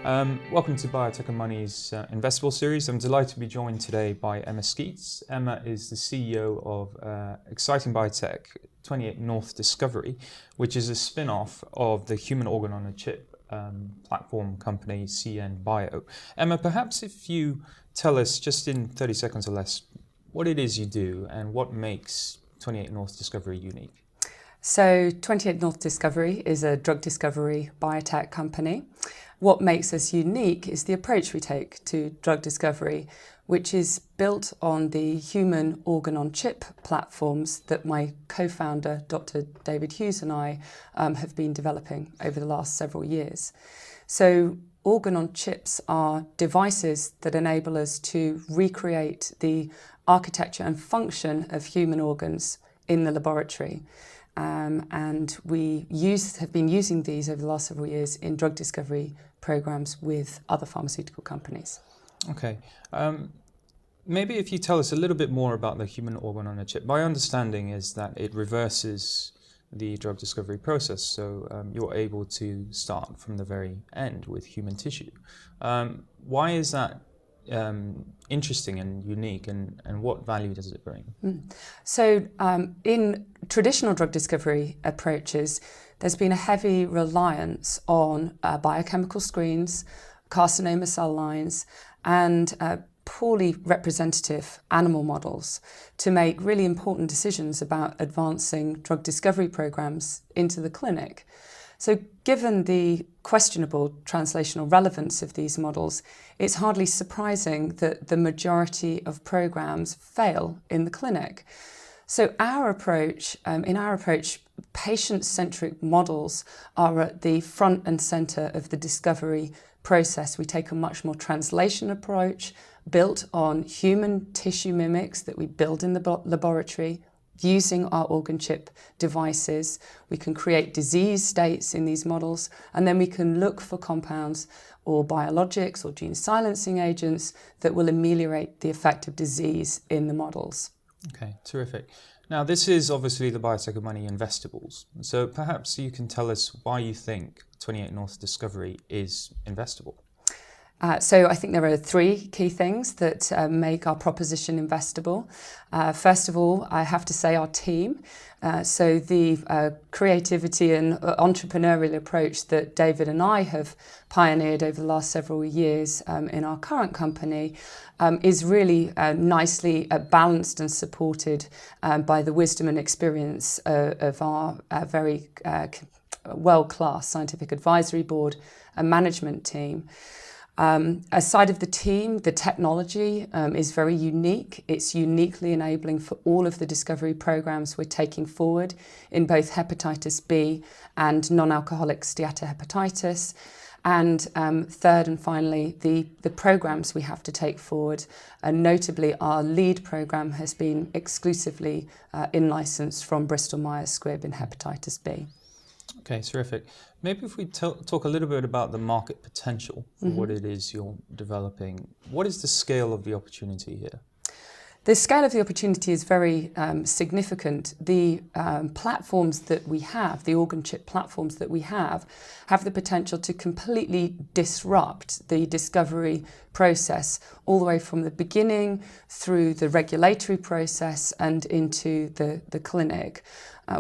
Welcome to Biotech and Money's Investable series. I'm delighted to be joined today by Emma Sceats. Emma is the CEO of exciting biotech 28 North Discovery, which is a spin-off of the human organ on a chip platform company CN Bio. Emma, perhaps if you tell us just in 30 seconds or less what it is you do and what makes 28 North Discovery unique. So 28 North Discovery is a drug discovery biotech company. What makes us unique is the approach we take to drug discovery, which is built on the human organ on chip platforms that my co-founder, Dr. David Hughes, and I have been developing over the last several years. So organ on chips are devices that enable us to recreate the architecture and function of human organs in the laboratory. And we have been using these over the last several years in drug discovery programs with other pharmaceutical companies. Okay. Maybe if you tell us a little bit more about the human organ on a chip. My understanding is that it reverses the drug discovery process, so you're able to start from the very end with human tissue. Why is that interesting and unique, and what value does it bring? So in traditional drug discovery approaches, there's been a heavy reliance on biochemical screens, carcinoma cell lines, and poorly representative animal models to make really important decisions about advancing drug discovery programs into the clinic. So given the questionable translational relevance of these models, it's hardly surprising that the majority of programs fail in the clinic. So in our approach, patient-centric models are at the front and center of the discovery process. We take a much more translational approach built on human tissue mimics that we build in the laboratory. Using our organ chip devices, we can create disease states in these models, and then we can look for compounds or biologics or gene silencing agents that will ameliorate the effect of disease in the models. Okay, terrific. Now, this is obviously the Biotech and Money Investables. So perhaps you can tell us why you think 28 North Discovery is investable. So I think there are three key things that make our proposition investable. First of all, I have to say our team. So the creativity and entrepreneurial approach that David and I have pioneered over the last several years in our current company is really nicely balanced and supported by the wisdom and experience of our very world-class scientific advisory board and management team. Aside of the team, the technology is very unique. It's uniquely enabling for all of the discovery programs we're taking forward in both hepatitis B and non-alcoholic steatohepatitis. And third and finally, the programs we have to take forward, and notably our lead program has been exclusively in-licensed from Bristol Myers Squibb in hepatitis B. Okay, terrific. Maybe if we talk a little bit about the market potential for what it is you're developing. What is the scale of the opportunity here? The scale of the opportunity is very significant. The platforms that we have, the organ chip platforms that we have the potential to completely disrupt the discovery process all the way from the beginning through the regulatory process and into the clinic.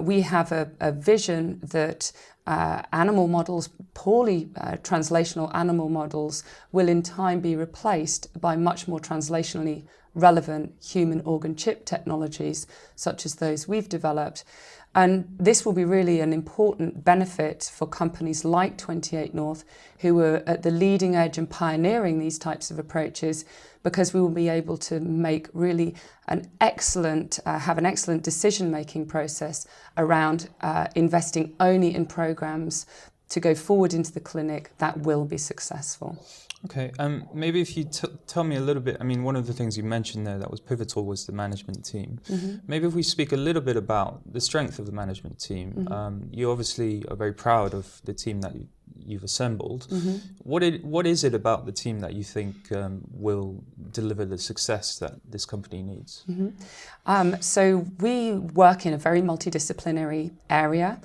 We have a vision that animal models, poorly translational animal models, will in time be replaced by much more translationally relevant human organ chip technologies, such as those we've developed. And this will be really an important benefit for companies like 28 North, who are at the leading edge and pioneering these types of approaches, because we will be able to make really have an excellent decision-making process around investing only in programs to go forward into the clinic that will be successful. Okay, maybe if you tell me a little bit, I mean, one of the things you mentioned there that was pivotal was the management team. Maybe if we speak a little bit about the strength of the management team. You obviously are very proud of the team that you've assembled. Mm-hmm. What is it about the team that you think will deliver the success that this company needs? Mm-hmm. So we work in a very multidisciplinary area.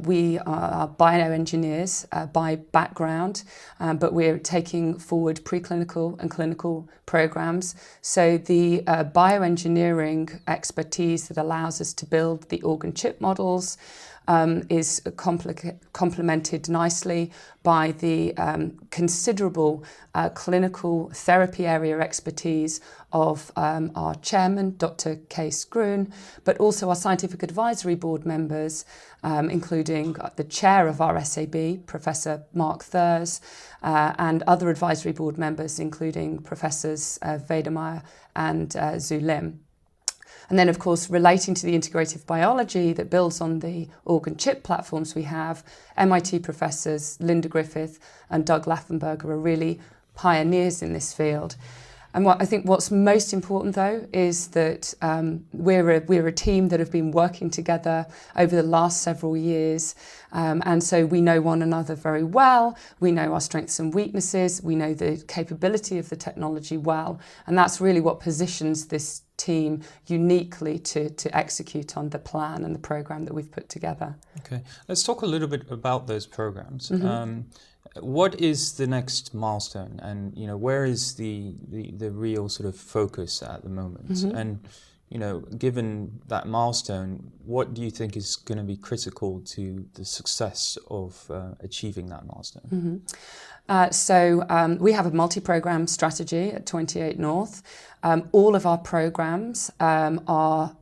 We are bioengineers by background, but we're taking forward preclinical and clinical programs. So the bioengineering expertise that allows us to build the organ chip models is complemented nicely by the considerable clinical therapy area expertise of our chairman, Dr. Kay Scroon, but also our scientific advisory board members, including the chair of our SAB, Professor Mark Thurs, and other advisory board members, including Professors Vedemeyer and Zhu Lim. And then, of course, relating to the integrative biology that builds on the organ chip platforms we have, MIT professors Linda Griffith and Doug Laffenberger are really pioneers in this field. And I think what's most important, though, is that we're a team that have been working together over the last several years. And so we know one another very well. We know our strengths and weaknesses. We know the capability of the technology well. And that's really what positions this team uniquely to execute on the plan and the program that we've put together. Okay, let's talk a little bit about those programs. Mm-hmm. What is the next milestone, and where is the real sort of focus at the moment? Mm-hmm. And given that milestone, what do you think is going to be critical to the success of achieving that milestone? Mm-hmm. So we have a multi-program strategy at 28 North. All of our programs are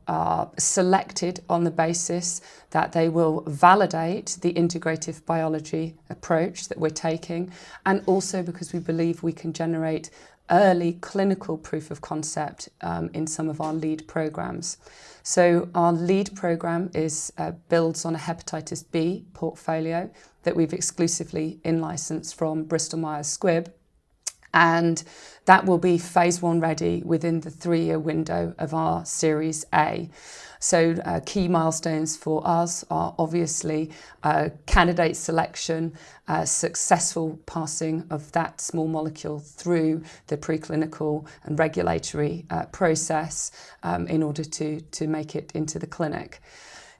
selected on the basis that they will validate the integrative biology approach that we're taking, and also because we believe we can generate early clinical proof of concept in some of our lead programs. So our lead program builds on a hepatitis B portfolio that we've exclusively in-licensed from Bristol Myers Squibb. And that will be phase 1 ready within the 3-year window of our Series A. So key milestones for us are obviously candidate selection, successful passing of that small molecule through the preclinical and regulatory process in order to make it into the clinic.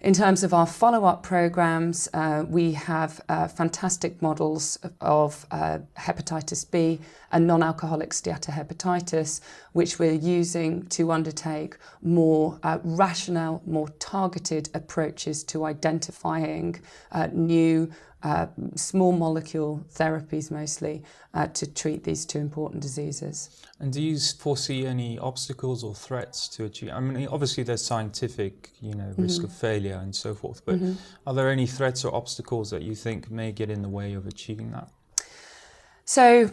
In terms of our follow-up programs, we have fantastic models of hepatitis B and non-alcoholic steatohepatitis, which we're using to undertake more rational, more targeted approaches to identifying new small molecule therapies mostly to treat these two important diseases. And do you foresee any obstacles or threats to achieve? I mean, obviously there's scientific, risk of failure and so forth, but are there any threats or obstacles that you think may get in the way of achieving that? So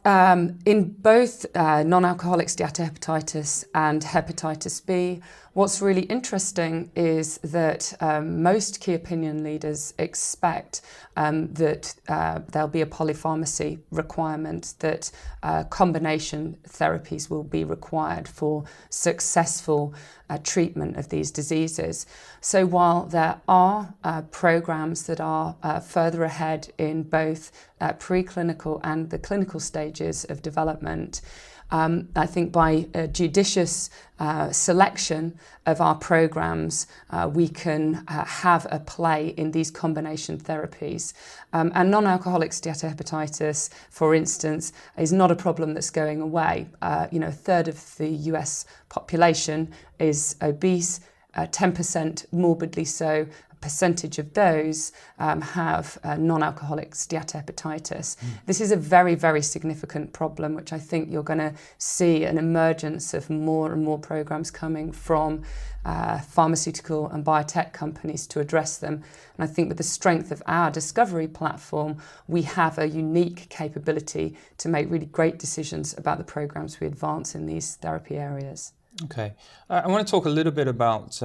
in both non-alcoholic steatohepatitis and hepatitis B, what's really interesting is that most key opinion leaders expect that there'll be a polypharmacy requirement, that combination therapies will be required for successful treatment of these diseases. So while there are programs that are further ahead in both preclinical and the clinical stages of development, I think by judicious selection of our programs, we can have a play in these combination therapies. And non-alcoholic steatohepatitis, for instance, is not a problem that's going away. A third of the US population is obese, 10% morbidly so. Percentage of those have non-alcoholic steatohepatitis. This is a very, very significant problem, which I think you're going to see an emergence of more and more programs coming from pharmaceutical and biotech companies to address them. And I think with the strength of our discovery platform, we have a unique capability to make really great decisions about the programs we advance in these therapy areas. Okay. I want to talk a little bit about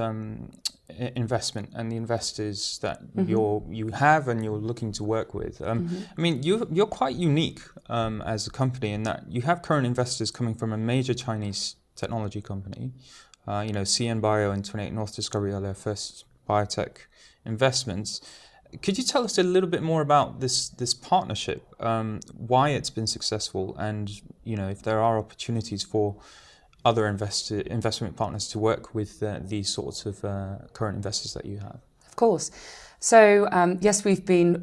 investment and the investors that you have and you're looking to work with. I mean, you're quite unique as a company in that you have current investors coming from a major Chinese technology company. CN Bio and 28 North Discovery are their first biotech investments. Could you tell us a little bit more about this partnership, why it's been successful, and if there are opportunities for other investment partners to work with these sorts of current investors that you have? Of course. So yes, we've been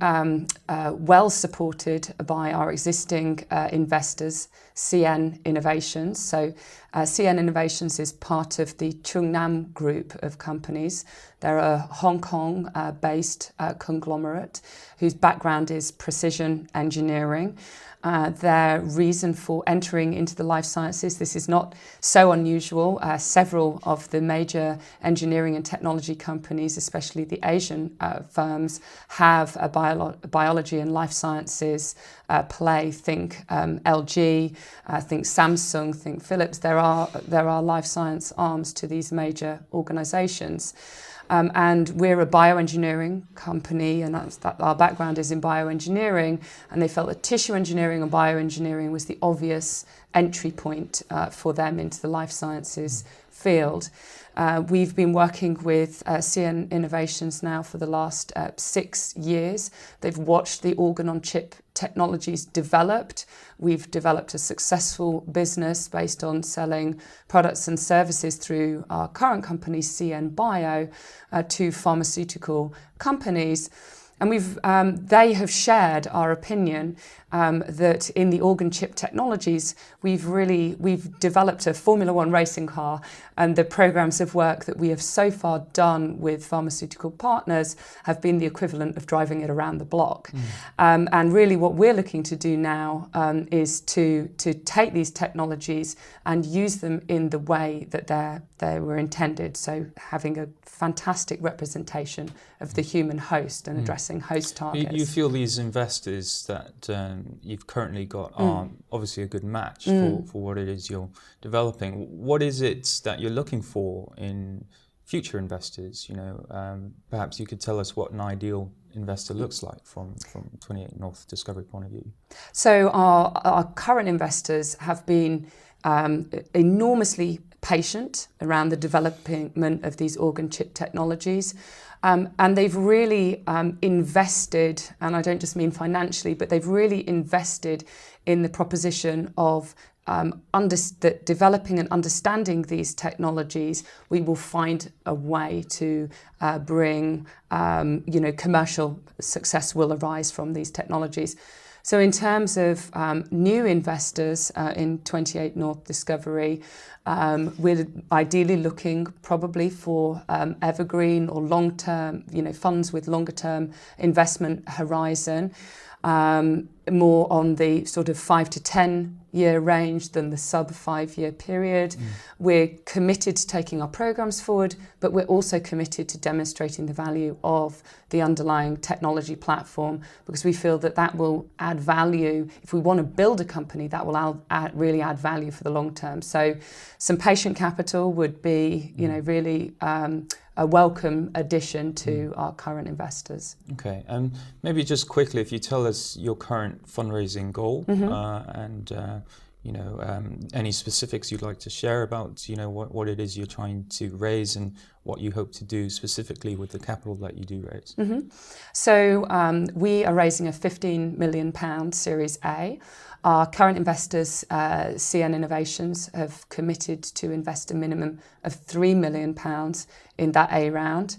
well supported by our existing investors, CN Innovations. So CN Innovations is part of the Chung Nam group of companies. They're a Hong Kong-based conglomerate whose background is precision engineering. Their reason for entering into the life sciences, this is not so unusual. Several of the major engineering and technology companies, especially the Asian firms, have a biology and life sciences play. Think LG, think Samsung, think Philips. There are life science arms to these major organizations. And we're a bioengineering company, and our background is in bioengineering, and they felt that tissue engineering and bioengineering was the obvious entry point for them into the life sciences field. We've been working with CN Innovations now for the last 6 years. They've watched the organ-on-chip technologies developed. We've developed a successful business based on selling products and services through our current company, CN Bio, to pharmaceutical companies. And they have shared our opinion that in the organ chip technologies, we've developed a Formula One racing car, and the programs of work that we have so far done with pharmaceutical partners have been the equivalent of driving it around the block. And really what we're looking to do now is to take these technologies and use them in the way that they were intended. So having a fantastic representation of the human host and addressing host targets. You feel these investors that you've currently got are obviously a good match for what it is you're developing. What is it that you're looking for in future investors? Perhaps you could tell us what an ideal investor looks like from 28 North Discovery point of view. So our current investors have been enormously patient around the development of these organ chip technologies. And they've really invested, and I don't just mean financially, but they've really invested in the proposition of that developing and understanding these technologies, we will find a way to bring, commercial success will arise from these technologies. So in terms of new investors in 28 North Discovery, we're ideally looking probably for evergreen or long-term, funds with longer-term investment horizon, more on the sort of 5 to 10 year range than the sub 5 year period. We're committed to taking our programs forward, but we're also committed to demonstrating the value of the underlying technology platform, because we feel that will add value. If we want to build a company, that will really add value for the long term. So some patient capital would be, really a welcome addition to our current investors. Okay, and maybe just quickly, if you tell us your current fundraising goal and any specifics you'd like to share about what it is you're trying to raise and what you hope to do specifically with the capital that you do raise. So we are raising a £15 million Series A. Our current investors, CN Innovations, have committed to invest a minimum of £3 million in that A round.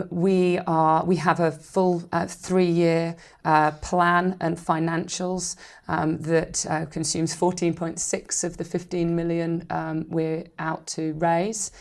We have a full 3-year plan and financials that consumes 14.6 of the 15 million we're out to raise.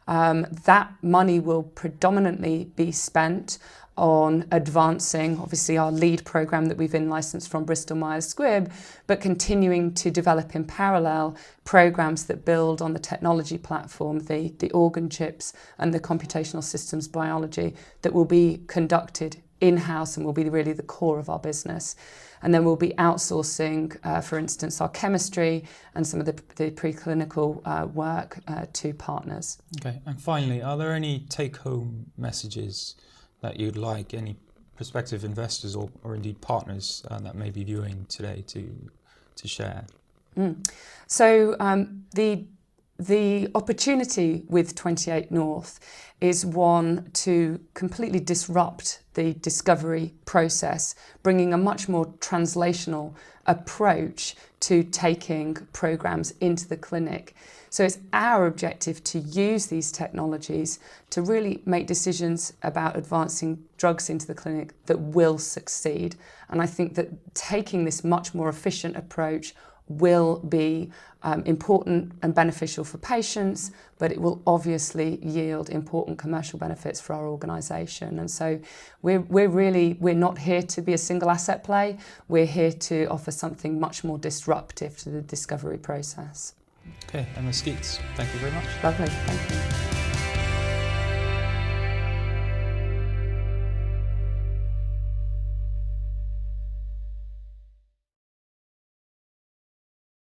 That money will predominantly be spent on advancing, obviously, our lead program that we've in-licensed from Bristol Myers Squibb, but continuing to develop in parallel programs that build on the technology platform, the organ chips and the computational systems biology that will be conducted in-house and will be really the core of our business. And then we'll be outsourcing, for instance, our chemistry and some of the preclinical work to partners. Okay, and finally, are there any take-home messages that you'd like any prospective investors or indeed partners that may be viewing today to share? So the the opportunity with 28 North is one to completely disrupt the discovery process, bringing a much more translational approach to taking programs into the clinic. So it's our objective to use these technologies to really make decisions about advancing drugs into the clinic that will succeed. And I think that taking this much more efficient approach will be important and beneficial for patients, but it will obviously yield important commercial benefits for our organisation. And so we're not here to be a single asset play. We're here to offer something much more disruptive to the discovery process. Okay, Emma Sceats, thank you very much. Lovely, thank you.